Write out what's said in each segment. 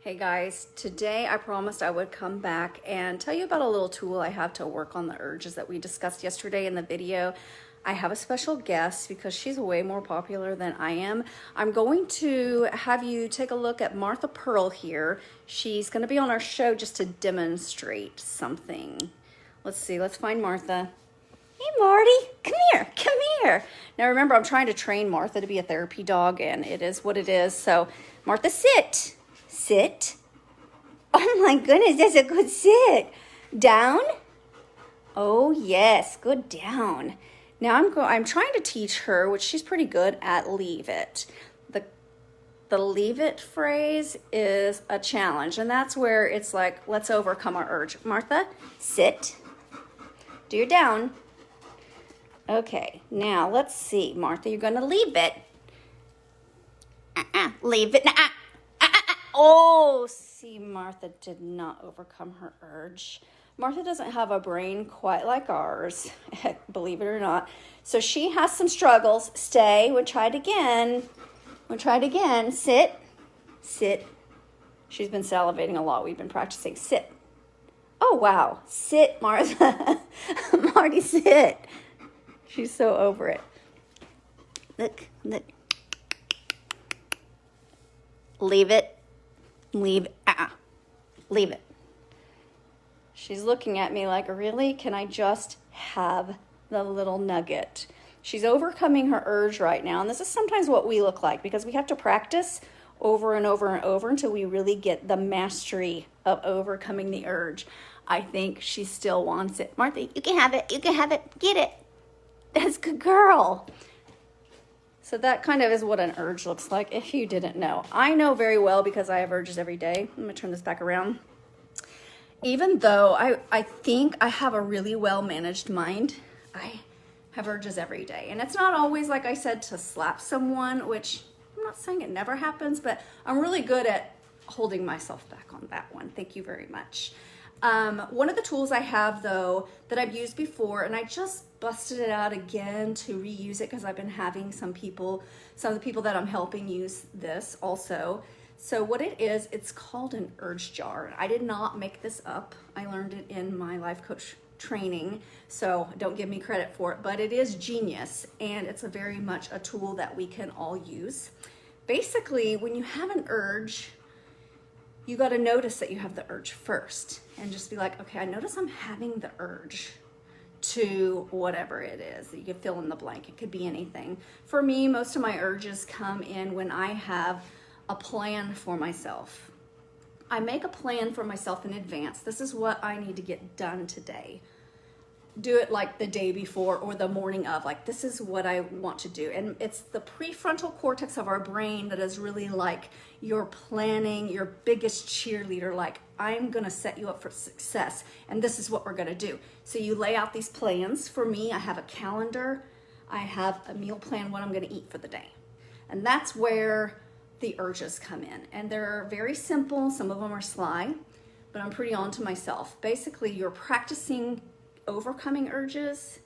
Hey guys, today I promised I would come back and tell you about a little tool I have to work on the urges that we discussed yesterday in the video. I have a special guest because she's way more popular than I am. I'm going to have you take a look at Martha Pearl here. She's going to be on our show just to demonstrate something. Let's see, let's find Martha. Hey Marty, come here, come here. Now remember, I'm trying to train Martha to be a therapy dog and it is what it is. So Martha, sit. Sit. Oh my goodness, that's a good sit. Down. Oh yes, good down. Now I'm trying to teach her, which she's pretty good at, leave it. The leave it phrase is a challenge, and that's where it's like, let's overcome our urge. Martha, sit. Do your down. Okay, now let's see. Martha, you're gonna leave it. Leave it. Oh, see, Martha did not overcome her urge. Martha doesn't have a brain quite like ours, believe it or not. So she has some struggles. Stay. We'll try it again. We'll try it again. Sit. Sit. She's been salivating a lot. We've been practicing. Sit. Oh, wow. Sit, Martha. Marty, sit. She's so over it. Look, look. Leave it. Leave it. She's looking at me like, really? Can I just have the little nugget? She's overcoming her urge right now. And this is sometimes what we look like because we have to practice over and over and over until we really get the mastery of overcoming the urge. I think she still wants it. Martha, you can have it. You can have it. Get it. That's a good girl. So that kind of is what an urge looks like, if you didn't know. I know very well because I have urges every day. I'm gonna turn this back around. Even though I think I have a really well-managed mind, I have urges every day. And it's not always, like I said, to slap someone, which I'm not saying it never happens, but I'm really good at holding myself back on that one. Thank you very much. One of the tools I have, though, that I've used before, and I just busted it out again to reuse it because I've been having some of the people that I'm helping use this also. So what it is, it's called an urge jar. I did not make this up. I learned it in my life coach training, so don't give me credit for it, but it is genius, and it's very much a tool that we can all use. Basically, when you have an urge, you got to notice that you have the urge first and just be like, okay, I notice I'm having the urge to whatever it is. You can fill in the blank. It could be anything. For me, most of my urges come in when I have a plan for myself. I make a plan for myself in advance. This is what I need to get done today. Do it like the day before or the morning of, like, this is what I want to do. And it's the prefrontal cortex of our brain that is really like your planning, your biggest cheerleader, like, I'm gonna set you up for success and this is what we're gonna do. So you lay out these plans. For me, I have a calendar, I have a meal plan, what I'm gonna eat for the day. And that's where the urges come in. And they're very simple, some of them are sly, but I'm pretty on to myself. Basically, you're practicing overcoming urges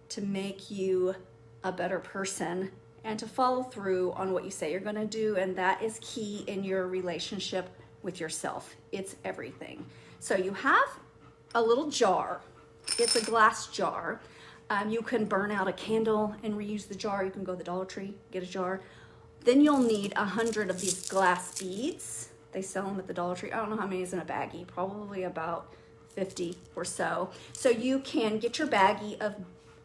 to make you a better person and to follow through on what you say you're going to do, and that is key in your relationship with yourself. It's everything. So you have a little jar. It's a glass jar. You can burn out a candle and reuse the jar. You can go to the Dollar Tree, get a jar. Then you'll need 100 of these glass beads. They sell them at the Dollar Tree. I don't know how many is in a baggie, probably about 50 or so. So you can get your baggie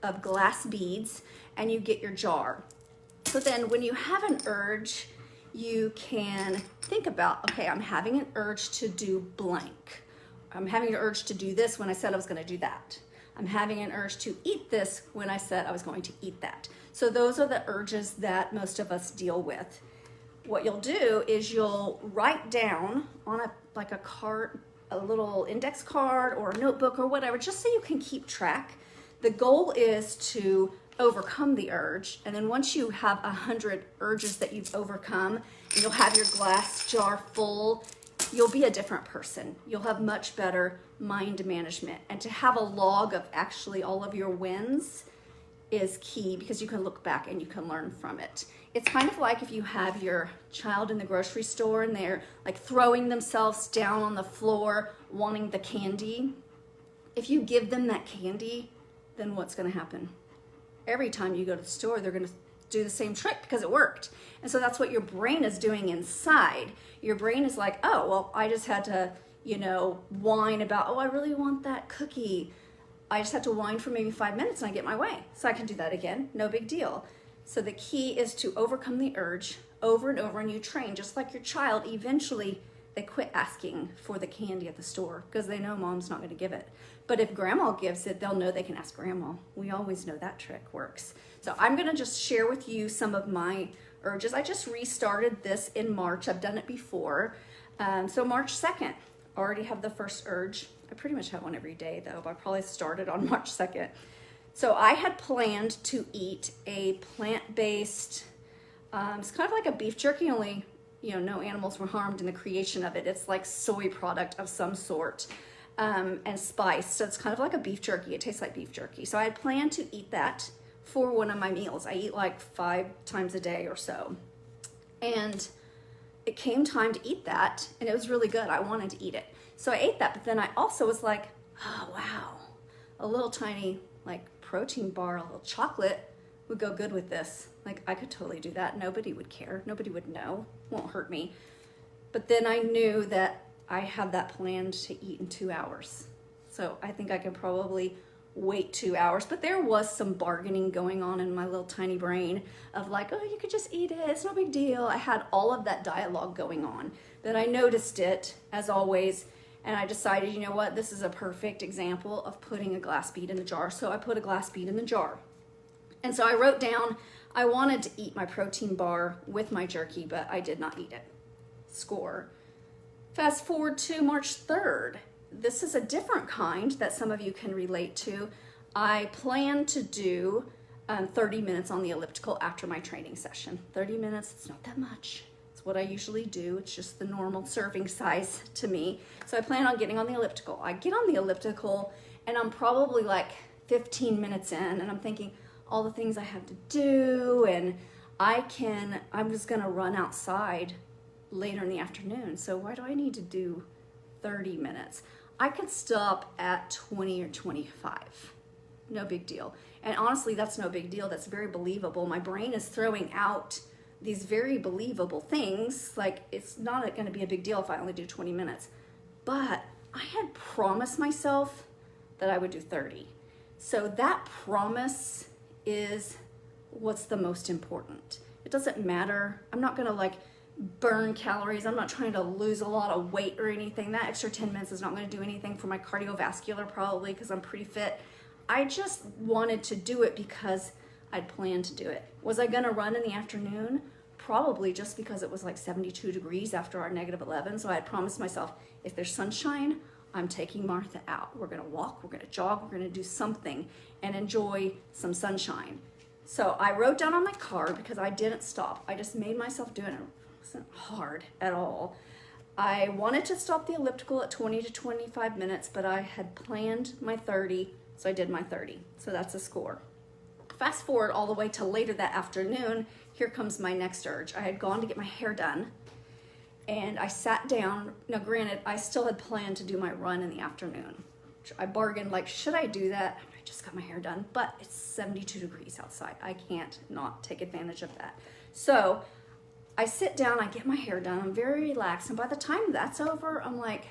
of glass beads and you get your jar. So then when you have an urge, you can think about, okay, I'm having an urge to do blank. I'm having an urge to do this when I said I was going to do that. I'm having an urge to eat this when I said I was going to eat that. So those are the urges that most of us deal with. What you'll do is you'll write down on a card, a little index card or a notebook or whatever, just so you can keep track. The goal is to overcome the urge, and then once you have 100 urges that you've overcome, and you'll have your glass jar full, you'll be a different person. You'll have much better mind management, and to have a log of actually all of your wins is key because you can look back and you can learn from it. it's kind of like if you have your child in the grocery store and they're like throwing themselves down on the floor wanting the candy. If you give them that candy, then what's going to happen? Every time you go to the store, they're going to do the same trick because it worked. And so that's what your brain is doing inside. Your brain is like, oh, well, I just had to, you know, whine about, oh, I really want that cookie. I just have to whine for maybe 5 minutes and I get my way. So I can do that again, no big deal. So the key is to overcome the urge over and over, and you train just like your child. Eventually they quit asking for the candy at the store because they know mom's not going to give it. But if grandma gives it, they'll know they can ask grandma. We always know that trick works. So I'm going to just share with you some of my urges. I just restarted this in March. I've done it before. So March 2nd, already have the first urge. I pretty much have one every day though, but I probably started on March 2nd. So I had planned to eat a plant-based, it's kind of like a beef jerky, only, you know, no animals were harmed in the creation of it. It's like soy product of some sort, and spiced. So it's kind of like a beef jerky. It tastes like beef jerky. So I had planned to eat that for one of my meals. I eat like 5 times a day or so. And it came time to eat that, and it was really good. I wanted to eat it. So I ate that, but then I also was like, oh, wow, a little tiny like protein bar, a little chocolate would go good with this. Like I could totally do that. Nobody would care. Nobody would know. Won't hurt me. But then I knew that I had that planned to eat in 2 hours. So I think I can probably wait 2 hours. But there was some bargaining going on in my little tiny brain of like, oh, you could just eat it. It's no big deal. I had all of that dialogue going on. Then I noticed it, as always, and I decided, you know what, this is a perfect example of putting a glass bead in the jar. So I put a glass bead in the jar. And so I wrote down, I wanted to eat my protein bar with my jerky, but I did not eat it. Score. Fast forward to March 3rd. This is a different kind that some of you can relate to. I plan to do 30 minutes on the elliptical after my training session. 30 minutes, it's not that much. What I usually do. It's just the normal serving size to me. So I plan on getting on the elliptical. I get on the elliptical and I'm probably like 15 minutes in and I'm thinking all the things I have to do, and I'm just gonna run outside later in the afternoon. So why do I need to do 30 minutes? I could stop at 20 or 25. No big deal. And honestly, that's no big deal. That's very believable. My brain is throwing out these very believable things, like it's not going to be a big deal if I only do 20 minutes. But I had promised myself that I would do 30. So that promise is what's the most important. It doesn't matter. I'm not going to like burn calories. I'm not trying to lose a lot of weight or anything. That extra 10 minutes is not going to do anything for my cardiovascular probably because I'm pretty fit. I just wanted to do it because I'd planned to do it. Was I gonna run in the afternoon? Probably, just because it was like 72 degrees after our -11. So I had promised myself, if there's sunshine, I'm taking Martha out. We're gonna walk, we're gonna jog, we're gonna do something and enjoy some sunshine. So I wrote down on my card, because I didn't stop. I just made myself do it. It wasn't hard at all. I wanted to stop the elliptical at 20 to 25 minutes, but I had planned my 30, so I did my 30. So that's a score. Fast forward all the way to later that afternoon, here comes my next urge. I had gone to get my hair done, and I sat down. Now granted, I still had planned to do my run in the afternoon. I bargained, like, should I do that? I just got my hair done, but it's 72 degrees outside. I can't not take advantage of that. So I sit down, I get my hair done, I'm very relaxed, and by the time that's over, I'm like,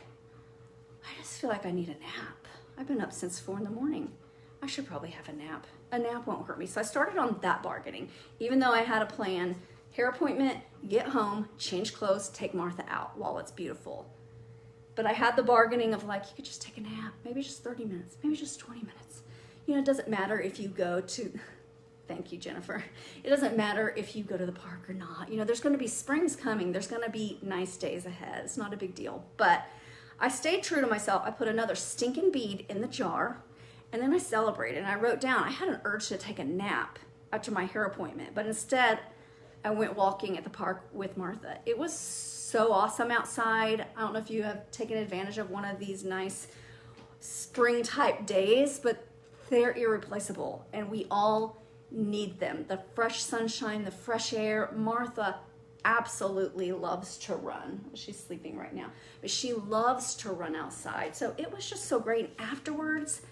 I just feel like I need a nap. I've been up since 4 in the morning. I should probably have a nap. A nap won't hurt me. So I started on that bargaining, even though I had a plan. Hair appointment, get home, change clothes, take Martha out while it's beautiful. But I had the bargaining of like, you could just take a nap, maybe just 30 minutes, maybe just 20 minutes. You know, it doesn't matter if you go to, thank you, Jennifer. It doesn't matter if you go to the park or not. You know, there's gonna be springs coming. There's gonna be nice days ahead. It's not a big deal. But I stayed true to myself. I put another stinking bead in the jar, and then I celebrated. And I wrote down, I had an urge to take a nap after my hair appointment, but instead I went walking at the park with Martha. It was so awesome outside. I don't know if you have taken advantage of one of these nice spring type days, but they're irreplaceable, and we all need them. The fresh sunshine, the fresh air. Martha absolutely loves to run. She's sleeping right now, but she loves to run outside. So it was just so great. And afterwards,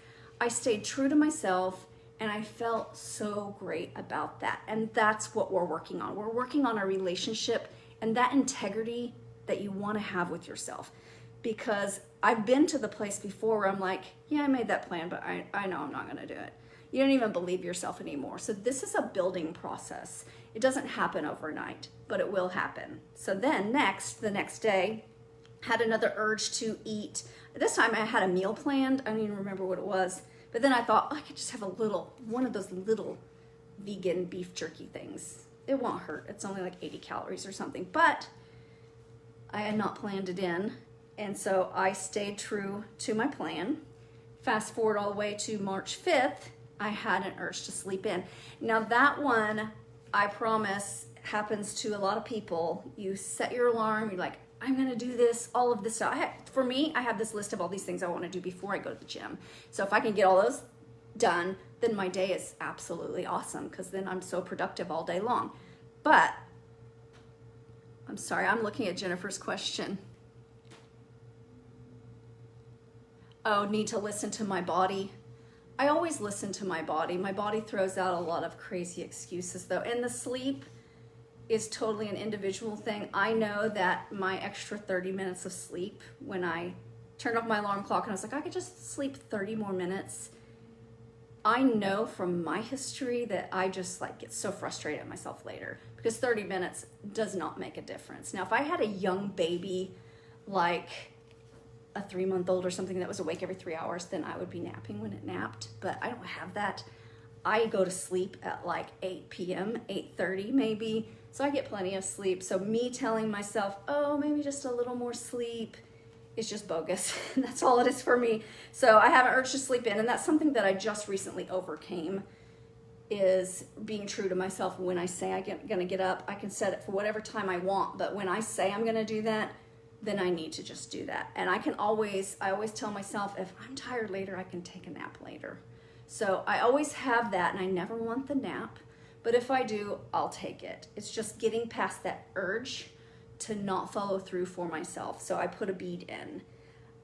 I stayed true to myself, and I felt so great about that. And that's what we're working on. We're working on a relationship and that integrity that you want to have with yourself. Because I've been to the place before where I'm like, yeah, I made that plan, but I know I'm not going to do it. You don't even believe yourself anymore. So this is a building process. It doesn't happen overnight, but it will happen. So then the next day, had another urge to eat. This time I had a meal planned. I don't even remember what it was. But then I thought, oh, I could just have one of those little vegan beef jerky things. It won't hurt. It's only like 80 calories or something. But I had not planned it in. And so I stayed true to my plan. Fast forward all the way to March 5th, I had an urge to sleep in. Now that one, I promise, happens to a lot of people. You set your alarm, you're like, I'm gonna do this, all of this stuff. For me, I have this list of all these things I wanna do before I go to the gym. So if I can get all those done, then my day is absolutely awesome, because then I'm so productive all day long. But, I'm sorry, I'm looking at Jennifer's question. Oh, need to listen to my body. I always listen to my body. My body throws out a lot of crazy excuses though. And the sleep is totally an individual thing. I know that my extra 30 minutes of sleep, when I turned off my alarm clock and I was like, I could just sleep 30 more minutes. I know from my history that I just like get so frustrated at myself later, because 30 minutes does not make a difference. Now, if I had a young baby, like a 3-month-old or something that was awake every 3 hours, then I would be napping when it napped, but I don't have that. I go to sleep at like 8 p.m., 8:30 maybe, so I get plenty of sleep. So me telling myself, oh, maybe just a little more sleep, is just bogus. That's all it is for me. So I have an urge to sleep in, and that's something that I just recently overcame, is being true to myself. When I say I'm gonna get up, I can set it for whatever time I want, but when I say I'm gonna do that, then I need to just do that. And I always tell myself, if I'm tired later, I can take a nap later. So I always have that, and I never want the nap, but if I do, I'll take it. It's just getting past that urge to not follow through for myself. So I put a bead in.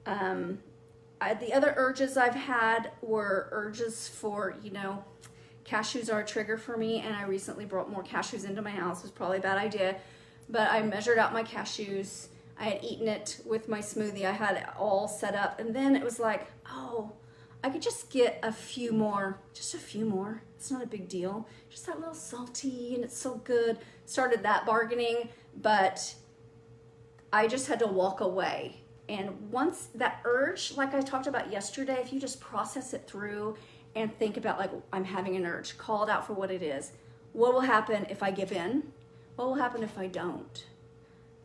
The other urges I've had were urges for, cashews are a trigger for me, and I recently brought more cashews into my house. It was probably a bad idea, but I measured out my cashews. I had eaten it with my smoothie. I had it all set up. And then it was like, oh, I could just get a few more. It's not a big deal. Just that little salty, and it's so good. Started that bargaining, but I just had to walk away. And once that urge, like I talked about yesterday, if you just process it through and think about, like, I'm having an urge, call it out for what it is. What will happen if I give in? What will happen if I don't?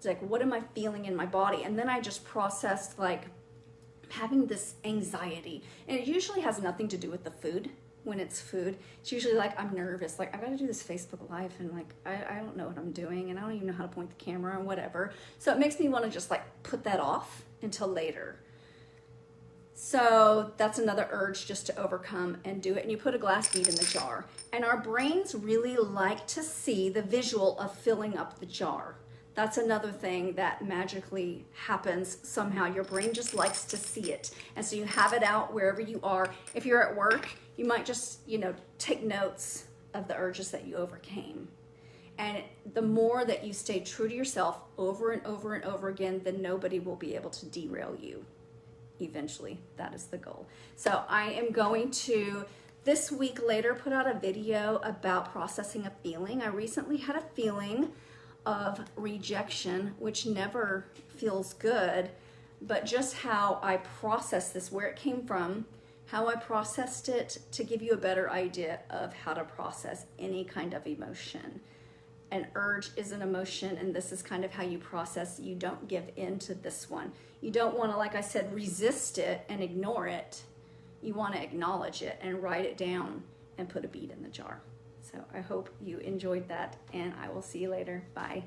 Like, what am I feeling in my body? And then I just processed, like, having this anxiety, and it usually has nothing to do with the food. When it's food, it's usually like, I'm nervous, like, I gotta do this Facebook Live, and like I don't know what I'm doing, and I don't even know how to point the camera or whatever. So it makes me want to just like put that off until later. So that's another urge just to overcome and do it. And you put a glass bead in the jar, and our brains really like to see the visual of filling up the jar. That's another thing that magically happens somehow. Your brain just likes to see it. And so you have it out wherever you are. If you're at work, you might just, take notes of the urges that you overcame. And the more that you stay true to yourself over and over and over again, then nobody will be able to derail you. Eventually, that is the goal. So I am going to, this week later, put out a video about processing a feeling. I recently had a feeling of rejection, which never feels good, but just how I process this, where it came from, how I processed it, to give you a better idea of how to process any kind of emotion. An urge is an emotion, and this is kind of how you process. You don't give in to this one. You don't want to, like I said, resist it and ignore it. You want to acknowledge it and write it down and put a bead in the jar. So I hope you enjoyed that, and I will see you later. Bye.